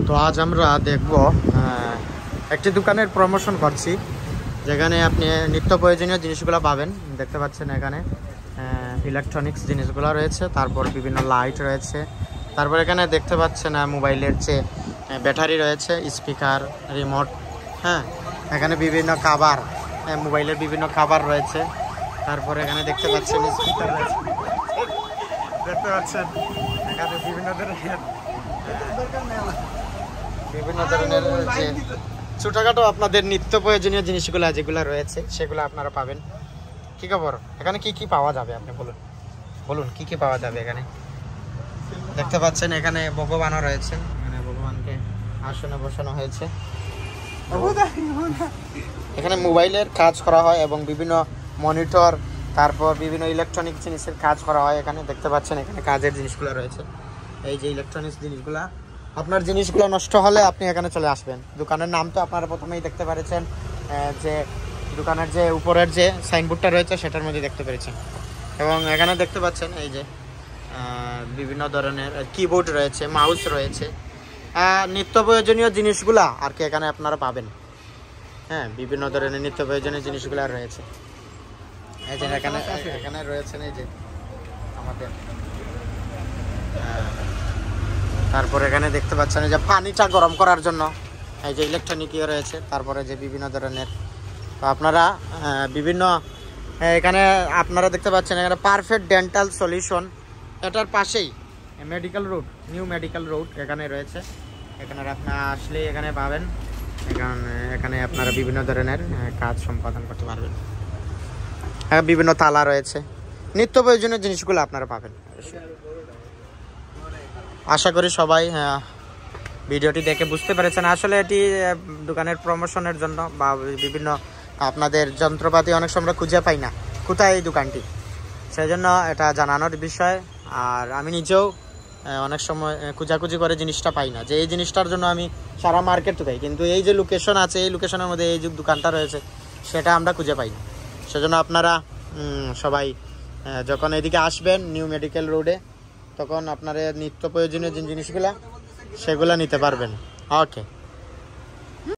তো আজ আমরা দেখব একটি দোকানের প্রমোশন করছি, যেখানে আপনি নিত্য প্রয়োজনীয় জিনিসগুলো পাবেন। দেখতে পাচ্ছেন এখানে ইলেকট্রনিক্স জিনিসগুলো রয়েছে, তারপর বিভিন্ন লাইট রয়েছে, তারপর এখানে দেখতে পাচ্ছেন মোবাইলের যে ব্যাটারি রয়েছে, স্পিকার, রিমোট, হ্যাঁ, এখানে বিভিন্ন কাভার, মোবাইলের বিভিন্ন কাভার রয়েছে। তারপর এখানে দেখতে পাচ্ছেন স্পিকার রয়েছে, দেখতে পাচ্ছেন এখানে বিভিন্ন ধরনের যে ছোটখাটো আপনাদের নিত্য প্রয়োজনীয় জিনিসগুলো যেগুলো রয়েছে সেগুলো আপনারা পাবেন। কি খবর, এখানে কি কি পাওয়া যাবে আপনি বলুন বলুন কি কি পাওয়া যাবে এখানে? দেখতে পাচ্ছেন এখানে ভগবানও রয়েছে, মানে ভগবানকে আসনে বসানো হয়েছে। এখানে মোবাইলের কাজ করা হয় এবং বিভিন্ন মনিটর, তারপর বিভিন্ন ইলেকট্রনিক জিনিসের কাজ করা হয়। এখানে দেখতে পাচ্ছেন এখানে কাজের জিনিসগুলো রয়েছে, এই যে ইলেকট্রনিক্স জিনিসগুলা। আপনার জিনিসগুলো নষ্ট হলে আপনি এখানে চলে আসবেন। দোকানের নাম তো আপনারা প্রথমেই দেখতে পেরেছেন, যে দোকানের যে উপরের যে সাইনবোর্ডটা রয়েছে সেটার মধ্যে দেখতে পেরেছেন। এবং এখানে দেখতে পাচ্ছেন এই যে বিভিন্ন ধরনের কিবোর্ড রয়েছে, মাউস রয়েছে, নিত্য প্রয়োজনীয় জিনিসগুলা আর কি এখানে আপনারা পাবেন। হ্যাঁ, বিভিন্ন ধরনের নিত্য প্রয়োজনীয় জিনিসগুলো রয়েছে। এই যে এখানে রয়েছেন এই যে আমাদের, তারপর এখানে দেখতে পাচ্ছেন এই যে পানিটা গরম করার জন্য এই যে ইলেকট্রনিক রয়েছে। তারপরে যে বিভিন্ন ধরনের, তো আপনারা বিভিন্ন এখানে আপনারা দেখতে পাচ্ছেন এখানে পারফেক্ট ডেন্টাল সলিউশন, এটার পাশেই medical road, new medical road এখানে রয়েছে। এখানে আপনারা আসলে এখানে পাবেন, এখানে আপনারা বিভিন্ন ধরনের কাজ সম্পাদন করতে পারবেন। বিভিন্ন তালা রয়েছে, নিত্য প্রয়োজনীয় জিনিসগুলো আপনারা পাবেন। আশা করি সবাই ভিডিওটি দেখে বুঝতে পেরেছেন। আসলে এটি দোকানের প্রমোশনের জন্য বা বিভিন্ন আপনাদের যন্ত্রপাতি অনেক সময় খুঁজে পাই না কোথায় এই দোকানটি, সেই জন্য এটা জানানোর বিষয়। আর আমি নিজেও অনেক সময় খোঁজাখুঁজি করে জিনিসটা পাই না, যে এই জিনিসটার জন্য আমি সারা মার্কেট পাই, কিন্তু এই যে লোকেশন আছে এই লোকেশনের মধ্যে এই যে দোকানটা রয়েছে সেটা আমরা খুঁজে পাই না। সেজন্য আপনারা সবাই যখন এদিকে আসবেন নিউ মেডিকেল রোডে, তখন আপনারা নিত্য প্রয়োজনীয় যে জিনিসগুলা সেগুলো নিতে পারবেন। ওকে।